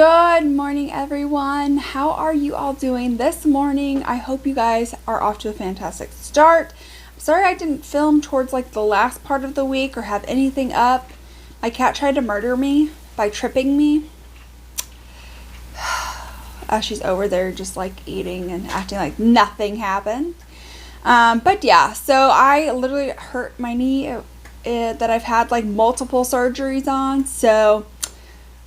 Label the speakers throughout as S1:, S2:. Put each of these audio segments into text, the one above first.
S1: Good morning, everyone. How are you all doing this morning? I hope you guys are off to a fantastic start. I'm sorry I didn't film towards like the last part of the week or have anything up. My cat tried to murder me by tripping me. She's over there just like eating and acting like nothing happened. But yeah, so I literally hurt my knee that I've had like multiple surgeries on. So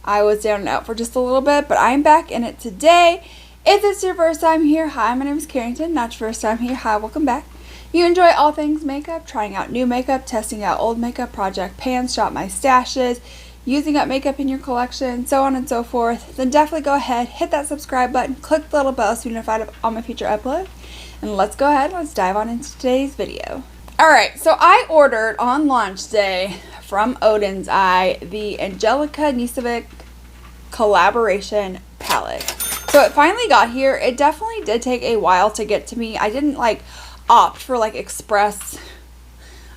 S1: I was down and out for just a little bit, but I'm back in it today. If it's your first time here, hi, my name is Carrington. Not your first time here, hi, welcome back. You enjoy all things makeup, trying out new makeup, testing out old makeup, project pans, shop my stashes, using up makeup in your collection, so on and so forth, then definitely go ahead, hit that subscribe button, click the little bell so you're notified of all my future uploads, and let's go ahead, let's dive on into today's video. Alright, so I ordered on launch day from Odenseye the Angelica X collaboration palette. So it finally got here. It definitely did take a while to get to me. I didn't like opt for like express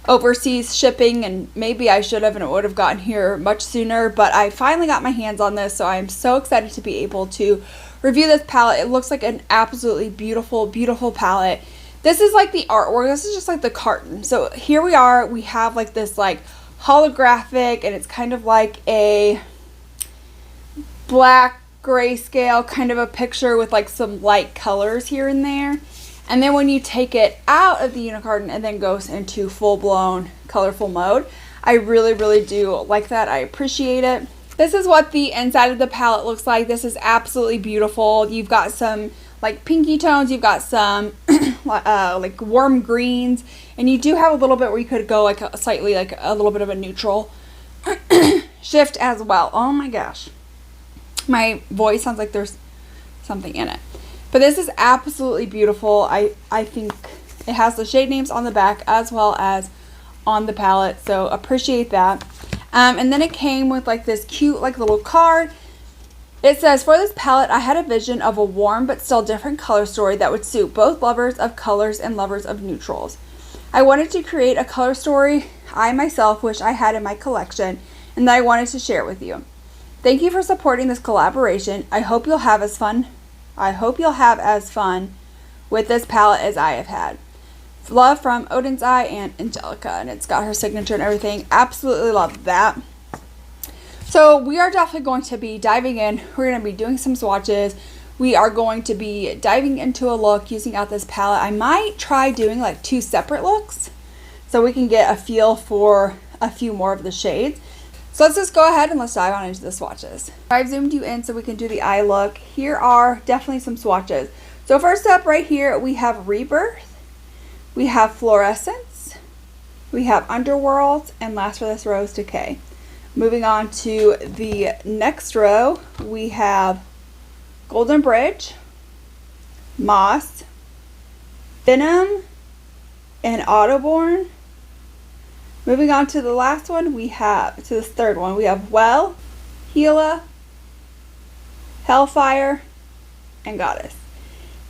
S1: overseas shipping, and maybe I should have, and it would have gotten here much sooner, but I finally got my hands on this, so I'm so excited to be able to review this palette. It looks like an absolutely beautiful palette. This is like the artwork. This is just like the carton. So here we are. We have like this like holographic, and it's kind of like a black grayscale kind of a picture with like some light colors here and there. And then when you take it out of the unicarton, and then goes into full-blown colorful mode, I really do like that. I appreciate it. This is what the inside of the palette looks like. This is absolutely beautiful. You've got some like pinky tones, you've got some like warm greens, and you do have a little bit where you could go like slightly like a little bit of a neutral shift as well. Oh my gosh, my voice sounds like there's something in it. But this is absolutely beautiful. I think it has the shade names on the back as well as on the palette, so appreciate that. And then it came with like this cute like little card. It says, for this palette, I had a vision of a warm but still different color story that would suit both lovers of colors and lovers of neutrals. I wanted to create a color story I myself wish I had in my collection, and that I wanted to share with you. Thank you for supporting this collaboration. I hope you'll have as fun with this palette as I have had. Love from Odenseye and Angelica, and it's got her signature and everything. Absolutely love that. So we are definitely going to be diving in. We're going to be doing some swatches. We are going to be diving into a look using out this palette. I might try doing like 2 separate looks so we can get a feel for a few more of the shades. So let's just go ahead and let's dive on into the swatches. I've zoomed you in so we can do the eye look. Here are definitely some swatches. So first up right here, we have Rebirth, we have Fluorescence, we have Underworld, and last for this row is Decay. Moving on to the next row, we have Golden Bridge, Moss, Venom, and Autoborn. Moving on to the last one, we have, to this third one, we have Well, Gila, Hellfire, and Goddess.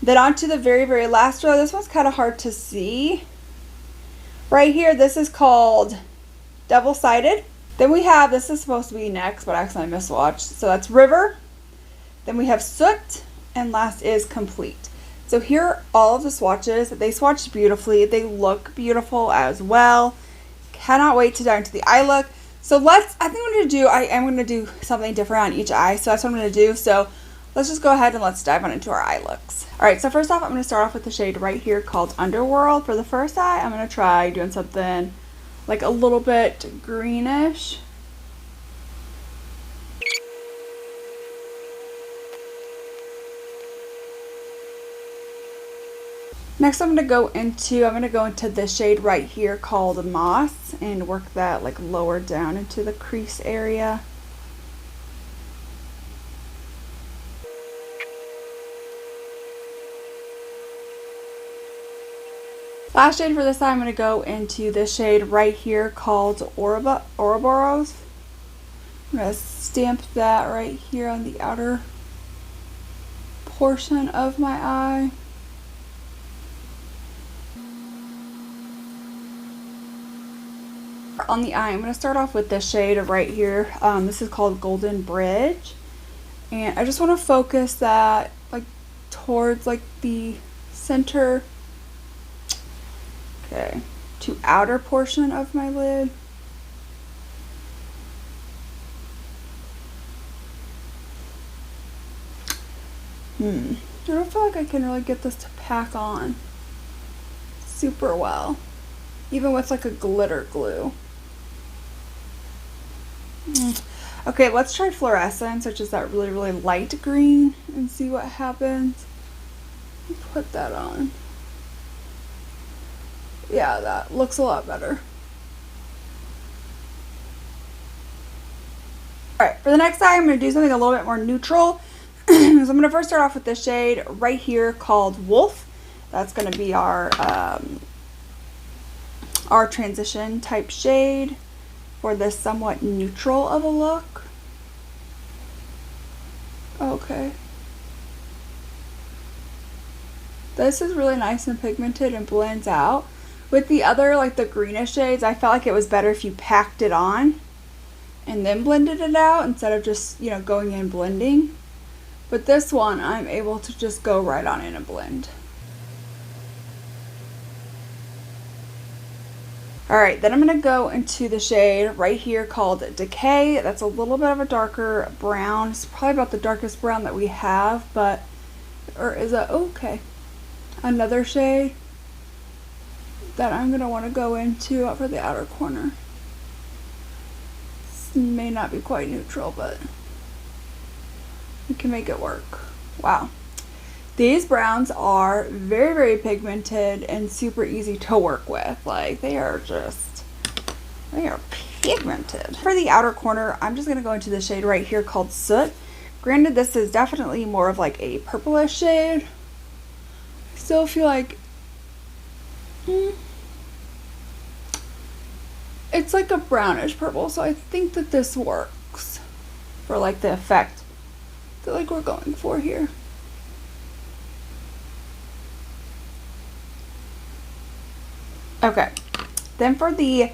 S1: Then on to the very last row. This one's kind of hard to see. Right here, this is called Double-Sided. Then we have, this is supposed to be next, but I accidentally miswatched. So that's River. Then we have Soot, and last is Complete. So here are all of the swatches. They swatched beautifully. They look beautiful as well. Cannot wait to dive into the eye look. So I am going to do something different on each eye. So that's what I'm going to do. So let's just go ahead and let's dive on into our eye looks. Alright, so first off, I'm going to start off with the shade right here called Underworld. For the first eye, I'm going to try doing something like a little bit greenish. Next I'm going to go into this shade right here called Moss and work that like lower down into the crease area. Last shade for this eye, I'm going to go into this shade right here called Ouroboros. I'm going to stamp that right here on the outer portion of my eye. On the eye, I'm going to start off with this shade right here. This is called Golden Bridge. And I just want to focus that like towards like the center, okay, to outer portion of my lid. I don't feel like I can really get this to pack on super well, even with like a glitter glue. Okay, let's try fluorescence, which is that really, really light green, and see what happens. Put that on. Yeah, that looks a lot better. Alright, for the next eye, I'm going to do something a little bit more neutral. So I'm going to first start off with this shade right here called Wolf. That's going to be our transition type shade for this somewhat neutral of a look. Okay. This is really nice and pigmented and blends out. With the other, like the greenish shades, I felt like it was better if you packed it on and then blended it out instead of just, you know, going in blending. But this one, I'm able to just go right on in and blend. Alright, then I'm going to go into the shade right here called Decay. That's a little bit of a darker brown. It's probably about the darkest brown that we have, but, or is it, okay. Another shade that I'm going to want to go into for the outer corner. This may not be quite neutral, but we can make it work. Wow. These browns are very, very pigmented and super easy to work with. Like, they are pigmented. For the outer corner, I'm just going to go into the shade right here called Soot. Granted, this is definitely more of like a purplish shade. I still feel like it's like a brownish purple, so I think that this works for like the effect that like we're going for here. Okay, then for the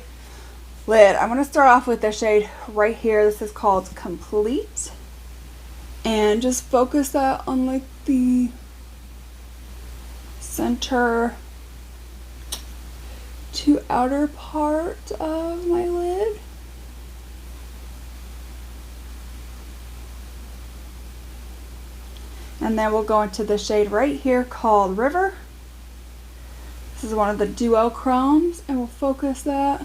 S1: lid, I'm going to start off with the shade right here. This is called Complete. And just focus that on like the center to outer part of my lid. And then we'll go into the shade right here called River. This is one of the duochromes, and we'll focus that.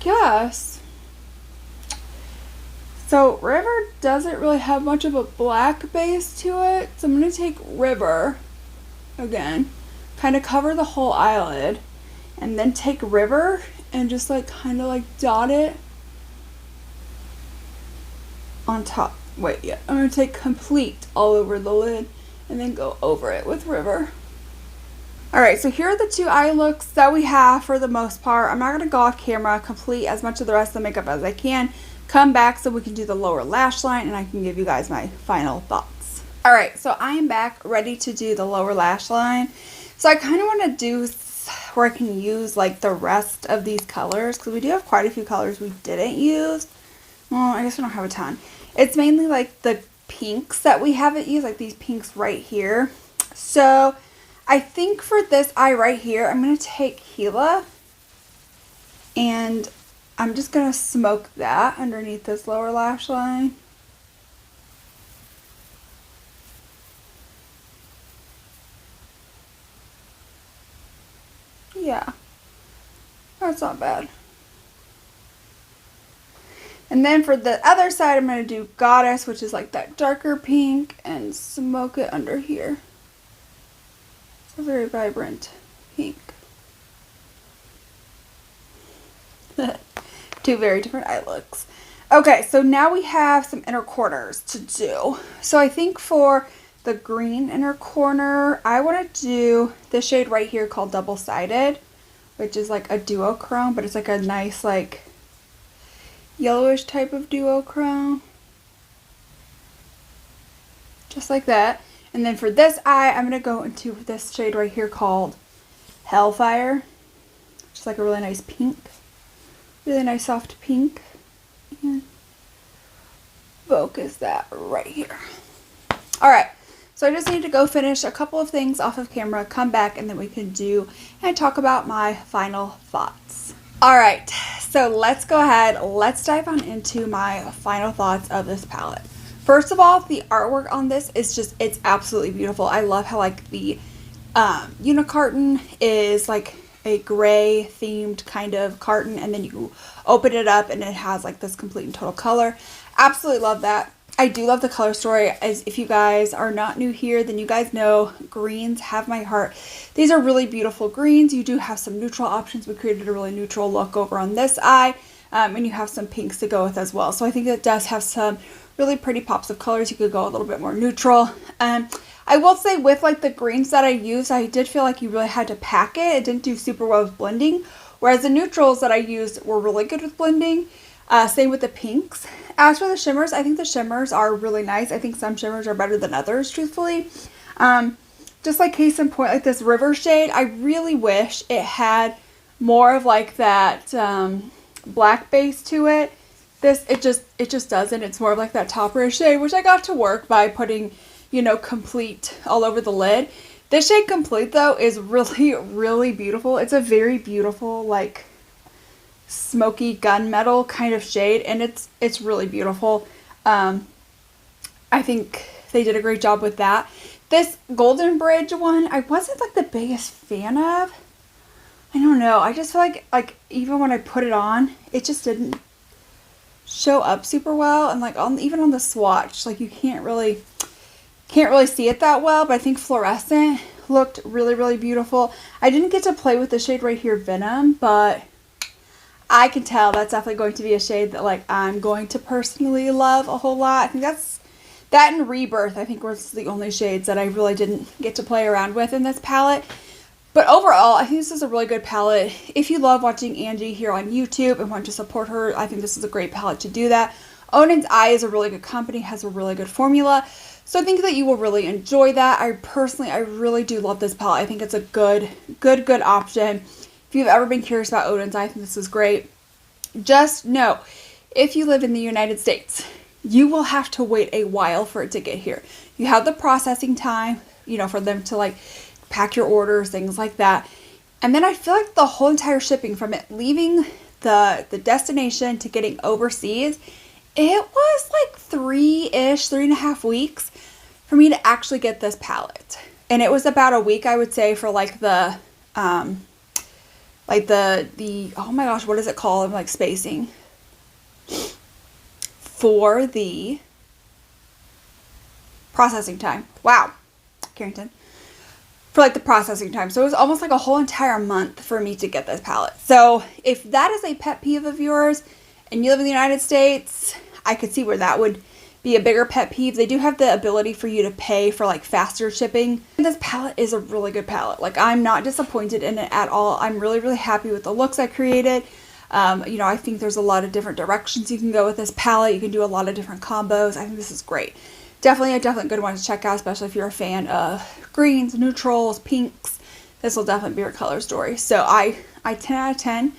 S1: Yes. So River doesn't really have much of a black base to it, so I'm going to take River again, kind of cover the whole eyelid, and then take River and just like kind of like dot it on top. Wait, yeah, I'm going to take Complete all over the lid and then go over it with River. Alright, so here are the two eye looks that we have for the most part. I'm not going to go off camera, complete as much of the rest of the makeup as I can. Come back so we can do the lower lash line and I can give you guys my final thoughts. Alright, so I am back ready to do the lower lash line. So I kind of want to do where I can use like the rest of these colors, because we do have quite a few colors we didn't use. Well, I guess we don't have a ton. It's mainly like the pinks that we haven't used, like these pinks right here. So I think for this eye right here, I'm going to take Gila and I'm just going to smoke that underneath this lower lash line. Yeah, that's not bad. And then for the other side, I'm going to do Goddess, which is like that darker pink, and smoke it under here. It's a very vibrant pink. Two very different eye looks. Okay, so now we have some inner corners to do. So I think for the green inner corner, I want to do this shade right here called Double Sided, which is like a duochrome, but it's like a nice like yellowish type of duochrome. Just like that. And then for this eye, I'm going to go into this shade right here called Hellfire. Just like a really nice pink. Really nice soft pink. Focus that right here. All right. So I just need to go finish a couple of things off of camera, come back, and then we can do and talk about my final thoughts. All right, so let's go ahead. Let's dive on into my final thoughts of this palette. First of all, the artwork on this is just, it's absolutely beautiful. I love how like the unicarton is like a gray themed kind of carton, and then you open it up and it has like this complete and total color. Absolutely love that. I do love the color story. As if you guys are not new here, then you guys know greens have my heart. These are really beautiful greens. You do have some neutral options. We created a really neutral look over on this eye, and you have some pinks to go with as well. So I think it does have some really pretty pops of colors. You could go a little bit more neutral. I will say with like the greens that I used, I did feel like you really had to pack it. It didn't do super well with blending, whereas the neutrals that I used were really good with blending. Same with the pinks. As for the shimmers, I think the shimmers are really nice. I think some shimmers are better than others, truthfully. Just like case in point, like this river shade, I really wish it had more of like that black base to it. It just doesn't. It's more of like that topper shade, which I got to work by putting, you know, complete all over the lid. This shade complete though is really, really beautiful. It's a very beautiful like smoky gunmetal kind of shade, and it's really beautiful. I think they did a great job with that. This Golden Bridge one, I wasn't like the biggest fan of. I don't know. I just feel like even when I put it on, it just didn't show up super well, and like even on the swatch, like you can't really see it that well. But I think fluorescent looked really, really beautiful. I didn't get to play with the shade right here, Venom, but I can tell that's definitely going to be a shade that like I'm going to personally love a whole lot. I think that and Rebirth, I think, was the only shades that I really didn't get to play around with in this palette. But overall, I think this is a really good palette. If you love watching Angie here on YouTube and want to support her, I think this is a great palette to do that. Odenseye is a really good company, has a really good formula. So I think that you will really enjoy that. I really do love this palette. I think it's a good option. If you've ever been curious about Odenseye, I think this is great. Just know, if you live in the United States, you will have to wait a while for it to get here. You have the processing time, you know, for them to like pack your orders, things like that. And then I feel like the whole entire shipping from it leaving the destination to getting overseas, it was like 3.5 weeks for me to actually get this palette. And it was about a week, I would say, for like the oh my gosh, what is it called? I'm like spacing. For the processing time. Wow. Carrington. For like the processing time. So it was almost like a whole entire month for me to get this palette. So if that is a pet peeve of yours and you live in the United States, I could see where that would be a bigger pet peeve. They do have the ability for you to pay for like faster shipping. And this palette is a really good palette. Like I'm not disappointed in it at all. I'm really, really happy with the looks I created. You know, I think there's a lot of different directions you can go with this palette. You can do a lot of different combos. I think this is great. Definitely a good one to check out, especially if you're a fan of greens, neutrals, pinks. This will definitely be your color story. So I 10 out of 10,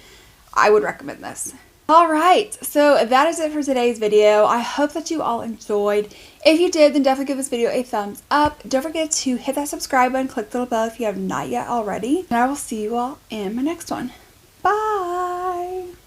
S1: I would recommend this. All right, so that is it for today's video. I hope that you all enjoyed. If you did, then definitely give this video a thumbs up. Don't forget to hit that subscribe button, click the little bell if you have not yet already. And I will see you all in my next one. Bye.